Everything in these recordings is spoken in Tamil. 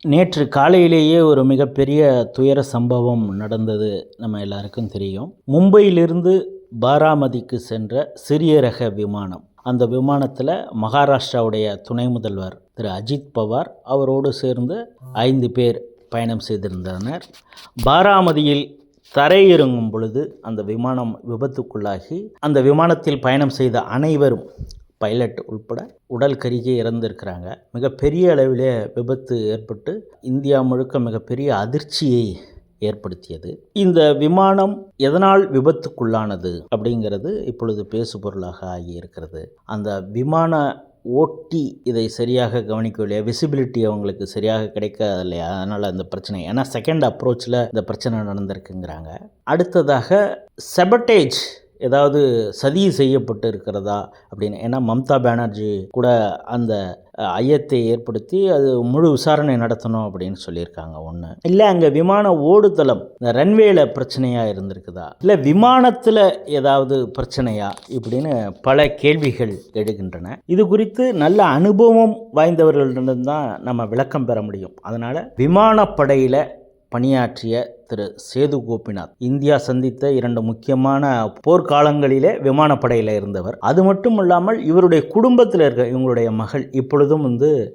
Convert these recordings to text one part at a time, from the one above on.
நேற்று காலையிலேயே ஒரு மிகப்பெரிய துயர சம்பவம் நடந்தது நம்ம எல்லாருக்கும் தெரியும். மும்பையிலிருந்து பாராமதிக்கு சென்ற சிறிய ரக விமானம். அந்த விமானத்தில் மகாராஷ்டிராவுடைய துணை முதல்வர் திரு அஜித் பவார் அவரோடு சேர்ந்து 5 பேர் பயணம் செய்திருந்தனர். பாராமதியில் தரையிறங்கும் பொழுது அந்த விமானம் விபத்துக்குள்ளாகி அந்த விமானத்தில் பயணம் செய்த அனைவரும் பைலட் உள்பட உடல் கருகி இறந்திருக்கிறாங்க. மிகப்பெரிய அளவிலே விபத்து ஏற்பட்டு இந்தியா முழுக்க மிகப்பெரிய அதிர்ச்சியை ஏற்படுத்தியது. இந்த விமானம் எதனால் விபத்துக்குள்ளானது அப்படிங்கிறது இப்பொழுது பேசுபொருளாக ஆகியிருக்கிறது. அந்த விமான ஓட்டி இதை சரியாக கவனிக்கவில்லையா, விசிபிலிட்டி அவங்களுக்கு சரியாக கிடைக்காது இல்லையா, அதனால் அந்த பிரச்சனை. ஏன்னா செகண்ட் அப்ரோச்சில் இந்த பிரச்சனை நடந்திருக்குங்கிறாங்க. அடுத்ததாக செபட்டேஜ், ஏதாவது சதி செய்யப்பட்டு இருக்கிறதா அப்படின்னு. ஏன்னா மம்தா பானர்ஜி கூட அந்த ஐயத்தை ஏற்படுத்தி அது முழு விசாரணை நடத்தணும் அப்படின்னு சொல்லியிருக்காங்க. ஒன்று இல்லை, அங்கே விமான ஓடுதளம் இந்த ரன்வேல பிரச்சனையாக இருந்திருக்குதா, இல்லை விமானத்தில் ஏதாவது பிரச்சனையா இப்படின்னு பல கேள்விகள் எழுகின்றன. இது குறித்து நல்ல அனுபவம் வாய்ந்தவர்களிடம் தான் நம்ம விளக்கம் பெற முடியும். அதனால் விமானப்படையில் பணியாற்றிய திரு சேது கோபிநாத் இந்தியா சந்தித்த 2 முக்கியமான போர்க்காலங்களிலே விமானப்படையில் இருந்தவர். அது மட்டும் இல்லாமல் இவருடைய குடும்பத்தில் இருக்க இவங்களுடைய மகள் இப்பொழுதும்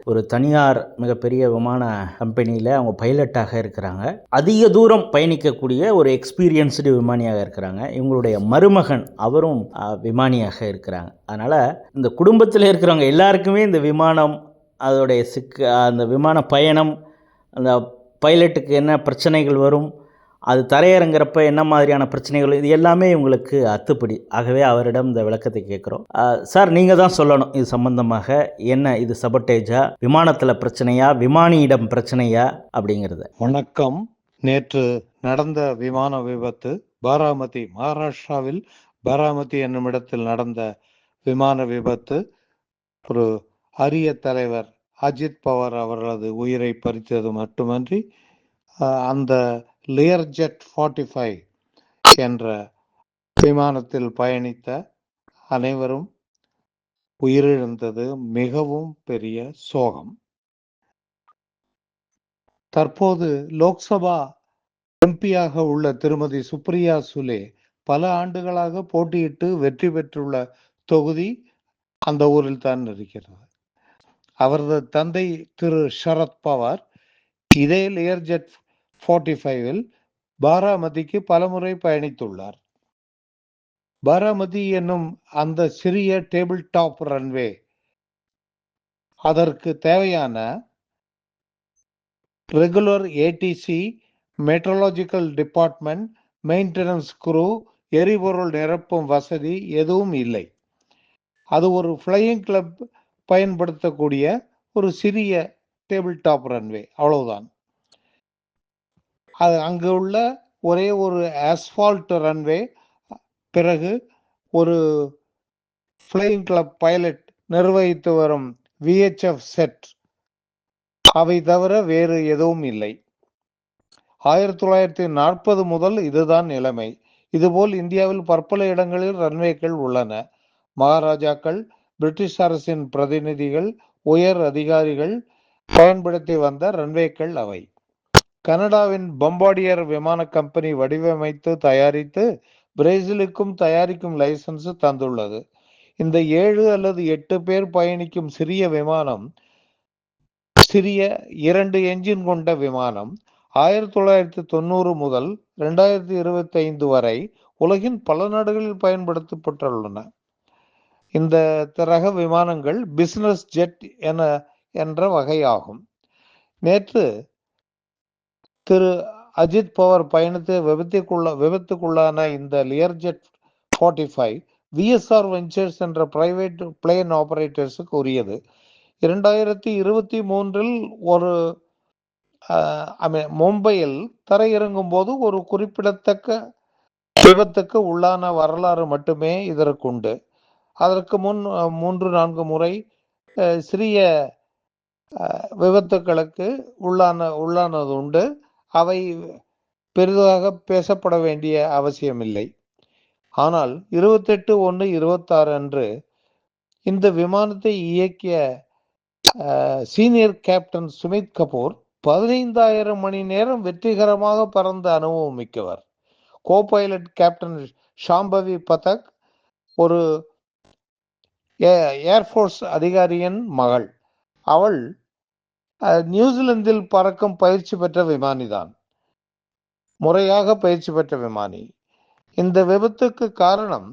ஒரு தனியார் மிகப்பெரிய விமான கம்பெனியில் அவங்க பைலட்டாக இருக்கிறாங்க. அதிக தூரம் பயணிக்கக்கூடிய ஒரு எக்ஸ்பீரியன்ஸ்டு விமானியாக இருக்கிறாங்க. இவங்களுடைய மருமகன் அவரும் விமானியாக இருக்கிறாங்க. அதனால் இந்த குடும்பத்தில் இருக்கிறவங்க எல்லாருக்குமே இந்த விமானம், அதோடைய அந்த விமான பயணம், அந்த பைலட்டுக்கு என்ன பிரச்சனைகள் வரும், அது தரையிறங்கிறப்ப என்ன மாதிரியான பிரச்சனைகள், இது எல்லாமே இவங்களுக்கு அத்துப்படி. ஆகவே அவரிடம் இந்த விளக்கத்தை கேட்குறோம். சார், நீங்கள் தான் சொல்லணும் இது சம்பந்தமாக. என்ன இது சபட்டேஜா, விமானத்தில் பிரச்சனையா, விமானியிடம் பிரச்சனையா அப்படிங்கிறது. வணக்கம். நேற்று நடந்த விமான விபத்து பாராமதி, மகாராஷ்டிராவில் பாராமதி என்னும் இடத்தில் நடந்த விமான விபத்து ஒரு அரிய தலைவர் அஜித் பவார் அவர்களது உயிரை பறித்தது மட்டுமன்றி அந்த லியர்ஜெட் 45 என்ற விமானத்தில் பயணித்த அனைவரும் உயிரிழந்தது மிகவும் பெரிய சோகம். தற்போது லோக்சபா எம்பியாக உள்ள திருமதி சுப்ரியா சுலே பல ஆண்டுகளாக போட்டியிட்டு வெற்றி பெற்றுள்ள தொகுதி அந்த ஊரில் தான் இருக்கிறது. அவரது தந்தை திரு சரத் பவார் இதே லியர்ஜெட் 45 பாராமதிக்கு பலமுறை பயணித்துள்ளார். பாராமதி என்னும் அந்த சிறிய டேபிள் டாப் ரன்வே, அதற்கு தேவையான regular ADC, meteorological department, maintenance crew, எரிபொருள் நிரப்பும் வசதி எதுவும் இல்லை. அது ஒரு ஃப்ளையிங் கிளப் பயன்படுத்தக்கூடிய ஒரு சிறிய டேபிள் டாப் ரன்வே, அவ்வளவுதான். அது அங்கு உள்ள ஒரே ஒரு ஆஸ்பால்ட் ரன்வே, பிறகு ஒரு ஃப்ளையிங் கிளப் பைலட் நிர்வகித்து வரும் VHF செட், அவை தவிர வேறு எதுவும் இல்லை. 1940 முதல் இதுதான் நிலைமை. இதுபோல் இந்தியாவில் பற்பல இடங்களில் ரன்வேக்கள் உள்ளன. மகாராஜாக்கள், பிரிட்டிஷ் அரசின் பிரதிநிதிகள், உயர் அதிகாரிகள் பயன்படுத்தி வந்த ரன்வேக்கள் அவை. கனடாவின் பம்பார்டியர் விமான கம்பெனி வடிவமைத்து தயாரித்து பிரேசிலுக்கும் தயாரிக்கும் லைசன்ஸ் தந்துள்ளது. இந்த 7 அல்லது 8 பேர் பயணிக்கும் சிறிய விமானம், சிறிய 2 என்ஜின் கொண்ட விமானம் 1990 முதல் 2025 வரை உலகின் பல நாடுகளில் பயன்படுத்தப்பட்டுள்ளன. இந்த ரக விமானங்கள் பிசினஸ் ஜெட் என்ற வகையாகும். நேற்று திரு அஜித் பவார் பயணித்து விபத்துக்குள்ளான இந்த லியர்ஜெட் 45 விஎஸ்ஆர் வெஞ்சர்ஸ் என்ற பிரைவேட் பிளேன் ஆபரேட்டர்ஸுக்கு உரியது. 2023 ஒரு மும்பையில் தரையிறங்கும் போது ஒரு குறிப்பிடத்தக்க விபத்துக்கு உள்ளான வரலாறு மட்டுமே இதற்குண்டு. அதற்கு முன் 3-4 முறை சிறிய விபத்துக்களுக்கு உள்ளானது உண்டு. அவை பெரிதாக பேசப்பட வேண்டிய அவசியமில்லை. ஆனால் 28/1/26 அன்று இந்த விமானத்தை இயக்கிய சீனியர் கேப்டன் சுமித் கபூர் 15,000 மணி நேரம் வெற்றிகரமாக பறந்த அனுபவம் மிக்கவர். கோ-பைலட் கேப்டன் ஷாம்பவி பதக் ஒரு ஏர்ஃபோர்ஸ் அதிகாரியின் மகள். அவள் நியூசிலாந்தில் பறக்கும் பயிற்சி பெற்ற விமானிதான், முறையாக பயிற்சி பெற்ற விமானி. இந்த விபத்துக்கு காரணம்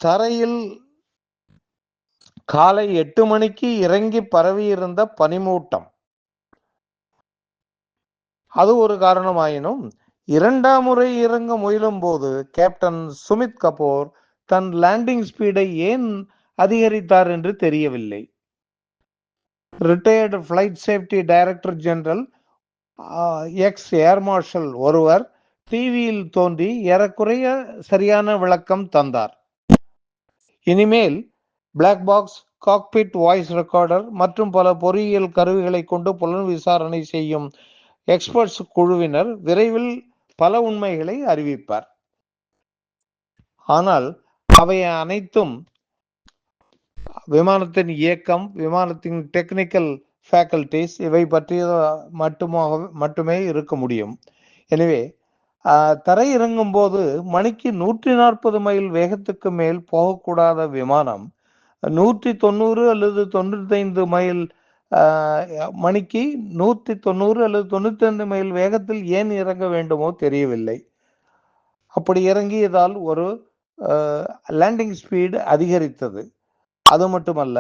தரையில் காலை 8 மணிக்கு இறங்கி பரவியிருந்த பனிமூட்டம். அது ஒரு காரணமாயினும், 2ஆம் முறை இறங்க முயலும் போது கேப்டன் சுமித் கபூர் தன் லேண்டிங் ஸ்பீடை ஏன் அதிகரித்தார் என்று தெரியவில்லை. Retired flight safety director general ex air marshal ஒருவர் டிவியில் தோன்றி ஏறக்குறைய சரியான விளக்கம் தந்தார். இனிமேல் black box, cockpit voice recorder மற்றும் பல பொறியியல் கருவிகளை கொண்டு புலன் விசாரணை செய்யும் எக்ஸ்பர்ட்ஸ் குழுவினர் விரைவில் பல உண்மைகளை அறிவிப்பார். ஆனால் அவை அனைத்தும் விமானத்தின் இயக்கம், விமானத்தின் டெக்னிக்கல் ஃபேக்கல்டிஸ் இவை பற்றிய மட்டுமே இருக்க முடியும். எனவே தரை இறங்கும் போது மணிக்கு 140 மைல் வேகத்துக்கு மேல் போகக்கூடாத விமானம் 190 அல்லது 95 மைல் மணிக்கு 190 அல்லது 95 மைல் வேகத்தில் ஏன் இறங்க வேண்டுமோ தெரியவில்லை. அப்படி இறங்கியதால் ஒரு லேண்டிங் ஸ்பீடு அதிகரித்தது. அது மட்டுமல்ல,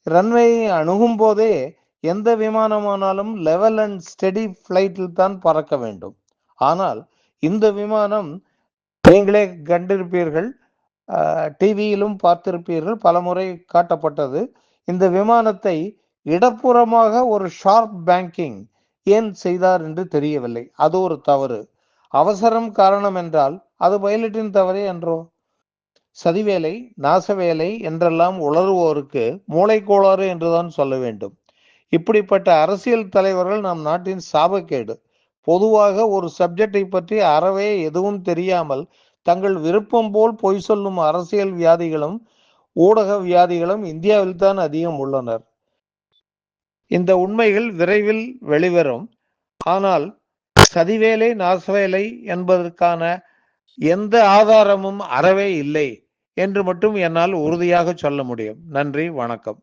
ரன்வேயை அணுகும் போதே எந்த விமானமானாலும் லெவல் அண்ட் ஸ்டெடி பிளைட்டில் தான் பறக்க வேண்டும். ஆனால் இந்த விமானம் நீங்களே கண்டிருப்பீர்கள், டிவியிலும் பார்த்திருப்பீர்கள், பலமுறை காட்டப்பட்டது. இந்த விமானத்தை இடப்புறமாக ஒரு ஷார்ப் பேங்கிங் ஏன் செய்தார் என்று தெரியவில்லை. அது ஒரு தவறு. அவசரம் காரணம் என்றால் அது பைலட்டின் தவறே என்றோ? சதிவேலை, நாசவேலை என்றெல்லாம் உளறுவோருக்கு மூளைக்கோளாறு என்றுதான் சொல்ல வேண்டும். இப்படிப்பட்ட அரசியல் தலைவர்கள் நம் நாட்டின் சாபக்கேடு. பொதுவாக ஒரு சப்ஜெக்டை பற்றி அறவே எதுவும் தெரியாமல் தங்கள் விருப்பம் போல் பொய் சொல்லும் அரசியல் வியாதிகளும் ஊடக வியாதிகளும் இந்தியாவில் தான் அதிகம் உள்ளனர். இந்த உண்மைகள் விரைவில் வெளிவரும். ஆனால் சதிவேலை, நாசவேலை என்பதற்கான எந்த ஆதாரமும் அறவே இல்லை என்று மட்டும் என்னால் உறுதியாக சொல்ல முடியும். நன்றி, வணக்கம்.